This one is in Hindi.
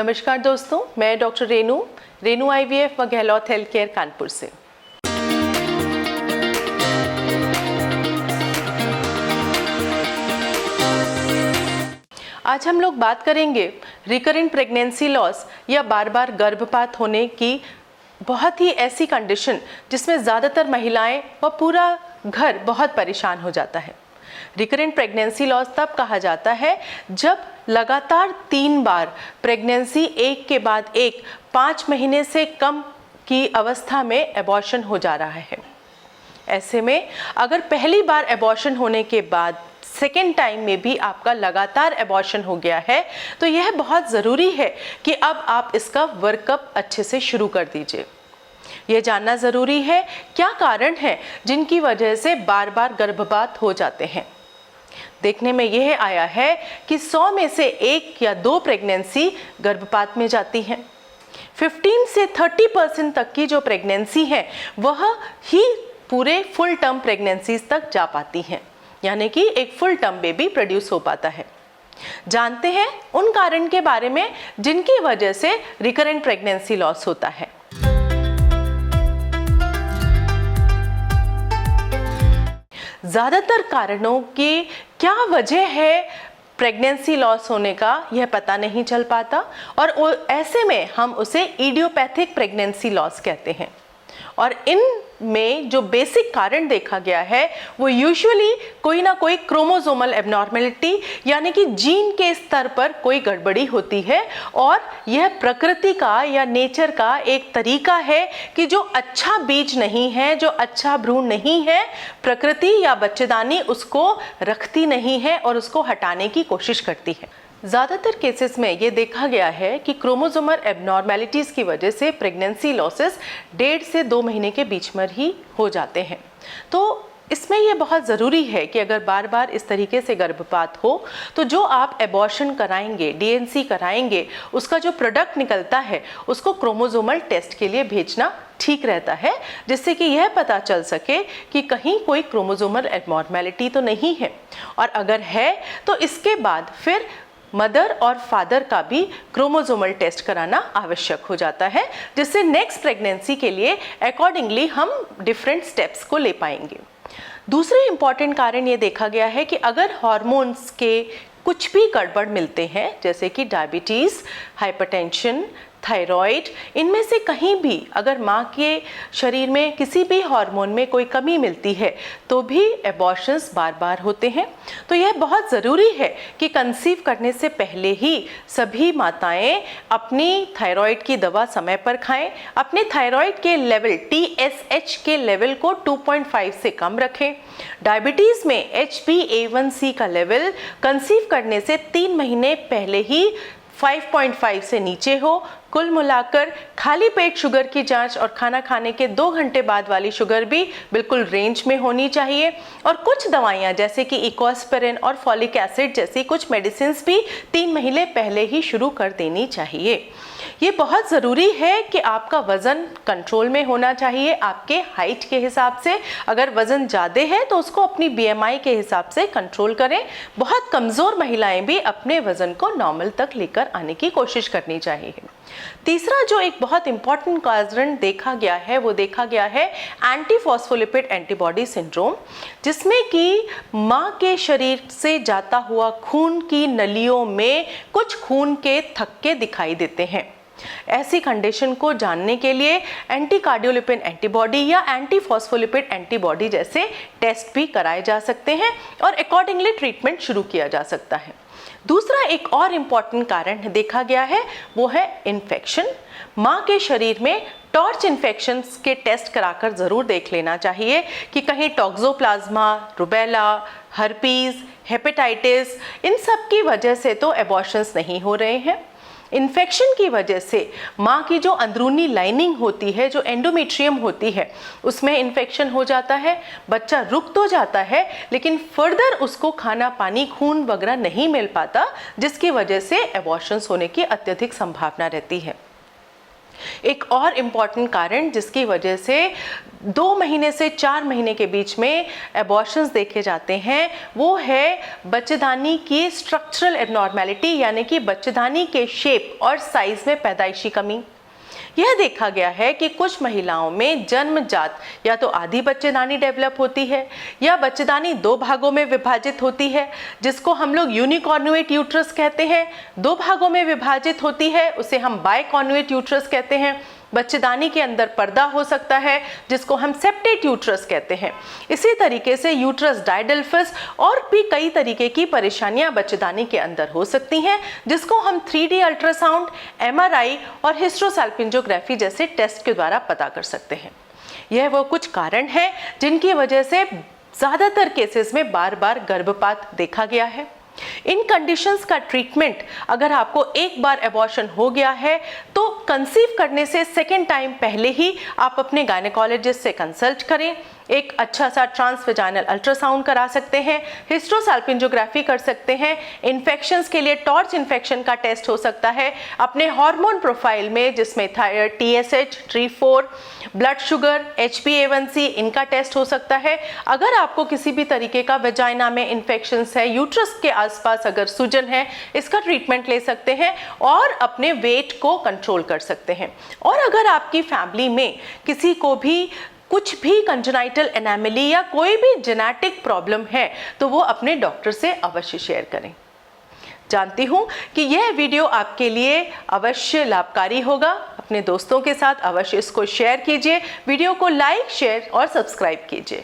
नमस्कार दोस्तों, मैं डॉक्टर रेनू IVF व गहलोत हेल्थ केयर कानपुर से। आज हम लोग बात करेंगे रिकरेंट प्रेगनेंसी लॉस या बार बार गर्भपात होने की बहुत ही ऐसी कंडीशन जिसमें ज़्यादातर महिलाएं व पूरा घर बहुत परेशान हो जाता है। रिकरेंट प्रेगनेंसी लॉस तब कहा जाता है जब लगातार 3 बार प्रेगनेंसी एक के बाद एक 5 महीने से कम की अवस्था में एबॉर्शन हो जा रहा है। ऐसे में अगर पहली बार एबॉर्शन होने के बाद सेकेंड टाइम में भी आपका लगातार एबॉर्शन हो गया है तो यह बहुत ज़रूरी है कि अब आप इसका वर्कअप अच्छे से शुरू कर दीजिए। यह जानना ज़रूरी है क्या कारण है जिनकी वजह से बार बार गर्भपात हो जाते हैं। देखने में यह आया है कि 100 में से 1 या 2 प्रेगनेंसी गर्भपात में जाती हैं। 15 से 30% तक की जो प्रेगनेंसी है वह ही पूरे फुल टर्म प्रेगनेंसीज तक जा पाती हैं, यानी कि एक फुल टर्म बेबी प्रोड्यूस हो पाता है। जानते हैं उन कारण के बारे में जिनकी वजह से रिकरेंट प्रेगनेंसी लॉस होता है। ज़्यादातर कारणों की क्या वजह है प्रेगनेंसी लॉस होने का यह पता नहीं चल पाता और ऐसे में हम उसे इडियोपैथिक प्रेगनेंसी लॉस कहते हैं। और इन में जो बेसिक कारण देखा गया है वो यूजुअली कोई ना कोई क्रोमोसोमल एबनॉर्मेलिटी यानी कि जीन के स्तर पर कोई गड़बड़ी होती है और यह प्रकृति का या नेचर का एक तरीका है कि जो अच्छा बीज नहीं है, जो अच्छा भ्रूण नहीं है, प्रकृति या बच्चेदानी उसको रखती नहीं है और उसको हटाने की कोशिश करती है। ज़्यादातर केसेस में ये देखा गया है कि क्रोमोसोमल एबनॉर्मेलिटीज़ की वजह से प्रेगनेंसी लॉसेस 1.5 से 2 महीने के बीच में ही हो जाते हैं। तो इसमें यह बहुत ज़रूरी है कि अगर बार बार इस तरीके से गर्भपात हो तो जो आप एबॉर्शन कराएंगे, DNC कराएंगे, उसका जो प्रोडक्ट निकलता है उसको क्रोमोसोमल टेस्ट के लिए भेजना ठीक रहता है, जिससे कि यह पता चल सके कि कहीं कोई क्रोमोसोमल एबनॉर्मेलिटी तो नहीं है, और अगर है तो इसके बाद फिर मदर और फादर का भी क्रोमोसोमल टेस्ट कराना आवश्यक हो जाता है, जिससे नेक्स्ट प्रेगनेंसी के लिए अकॉर्डिंगली हम डिफरेंट स्टेप्स को ले पाएंगे। दूसरे इंपॉर्टेंट कारण ये देखा गया है कि अगर हार्मोन्स के कुछ भी गड़बड़ मिलते हैं जैसे कि डायबिटीज़, हाइपरटेंशन, थायराइड, इनमें से कहीं भी अगर माँ के शरीर में किसी भी हार्मोन में कोई कमी मिलती है तो भी एबॉर्शंस बार बार होते हैं। तो यह बहुत ज़रूरी है कि कंसीव करने से पहले ही सभी माताएं अपनी थायराइड की दवा समय पर खाएं, अपने थायराइड के लेवल TSH के लेवल को 2.5 से कम रखें। डायबिटीज़ में HbA1c का लेवल कंसीव करने से 3 महीने पहले ही 5.5 से नीचे हो। कुल मिलाकर खाली पेट शुगर की जांच और खाना खाने के 2 घंटे बाद वाली शुगर भी बिल्कुल रेंज में होनी चाहिए। और कुछ दवाइयां जैसे कि इकोस्पिरिन और फॉलिक एसिड जैसी कुछ मेडिसिन भी 3 महीने पहले ही शुरू कर देनी चाहिए। ये बहुत ज़रूरी है कि आपका वज़न कंट्रोल में होना चाहिए आपके हाइट के हिसाब से। अगर वज़न ज़्यादा है तो उसको अपनी BMI के हिसाब से कंट्रोल करें। बहुत कमज़ोर महिलाएं भी अपने वज़न को नॉर्मल तक लेकर आने की कोशिश करनी चाहिए। तीसरा जो एक बहुत इंपॉर्टेंट कारण देखा गया है वो देखा गया है एंटीफॉस्फोलिपिड एंटीबॉडी सिंड्रोम, जिसमें कि माँ के शरीर से जाता हुआ खून की नलियों में कुछ खून के थक्के दिखाई देते हैं। ऐसी कंडीशन को जानने के लिए एंटीकार्डियोलिपिन एंटीबॉडी या एंटीफॉस्फोलिपिड एंटीबॉडी जैसे टेस्ट भी कराए जा सकते हैं और अकॉर्डिंगली ट्रीटमेंट शुरू किया जा सकता है। दूसरा एक और इम्पॉर्टेंट कारण देखा गया है वो है इन्फेक्शन। माँ के शरीर में टॉर्च इन्फेक्शंस के टेस्ट कराकर ज़रूर देख लेना चाहिए कि कहीं टॉक्सोप्लाज्मा, रुबेला, हर्पीज़, हेपेटाइटिस, इन सब की वजह से तो एबॉर्शंस नहीं हो रहे हैं। इन्फेक्शन की वजह से माँ की जो अंदरूनी लाइनिंग होती है, जो एंडोमेट्रियम होती है, उसमें इन्फेक्शन हो जाता है। बच्चा रुक तो जाता है लेकिन फर्दर उसको खाना पानी, खून वगैरह नहीं मिल पाता, जिसकी वजह से एबॉर्शंस होने की अत्यधिक संभावना रहती है। एक और इम्पॉर्टेंट कारण जिसकी वजह से 2 महीने से 4 महीने के बीच में एबॉर्शंस देखे जाते हैं वो है बच्चेदानी की स्ट्रक्चरल एबनॉर्मेलिटी, यानी कि बच्चेदानी के शेप और साइज में पैदाइशी कमी। यह देखा गया है कि कुछ महिलाओं में जन्मजात या तो आधी बच्चेदानी डेवलप होती है या बच्चेदानी 2 भागों में विभाजित होती है, जिसको हम लोग यूनिकॉर्नुएट यूट्रस कहते हैं। 2 भागों में विभाजित होती है उसे हम बाइकॉर्नुएट यूट्रस कहते हैं। बच्चेदानी के अंदर पर्दा हो सकता है जिसको हम सेप्टेट यूट्रस कहते हैं। इसी तरीके से यूट्रस डायडेल्फस और भी कई तरीके की परेशानियां बच्चेदानी के अंदर हो सकती हैं, जिसको हम 3D अल्ट्रासाउंड, MRI और हिस्ट्रोसैल्पिंजोग्राफी जैसे टेस्ट के द्वारा पता कर सकते हैं। यह वो कुछ कारण हैं जिनकी वजह से ज़्यादातर केसेस में बार बार गर्भपात देखा गया है। इन कंडीशंस का ट्रीटमेंट, अगर आपको एक बार एबॉर्शन हो गया है तो कंसीव करने से सेकेंड टाइम पहले ही आप अपने गायनेकोलॉजिस्ट से कंसल्ट करें। एक अच्छा सा ट्रांसवेजाइनल अल्ट्रासाउंड करा सकते हैं, हिस्ट्रोसैल्पिंजोग्राफी कर सकते हैं। इन्फेक्शंस के लिए टॉर्च इन्फेक्शन का टेस्ट हो सकता है। अपने हार्मोन प्रोफाइल में जिसमें thyroid, TSH, T4, blood sugar, HbA1c इनका टेस्ट हो सकता है। अगर आपको किसी भी तरीके का वेजाइना में इन्फेक्शंस है, यूट्रस के आसपास अगर सूजन है, इसका ट्रीटमेंट ले सकते हैं और अपने वेट को कंट्रोल कर सकते हैं। और अगर आपकी फैमिली में किसी को भी कुछ भी कंजेनाइटल एनामली या कोई भी जेनेटिक प्रॉब्लम है तो वो अपने डॉक्टर से अवश्य शेयर करें। जानती हूँ कि यह वीडियो आपके लिए अवश्य लाभकारी होगा। अपने दोस्तों के साथ अवश्य इसको शेयर कीजिए। वीडियो को लाइक, शेयर और सब्सक्राइब कीजिए।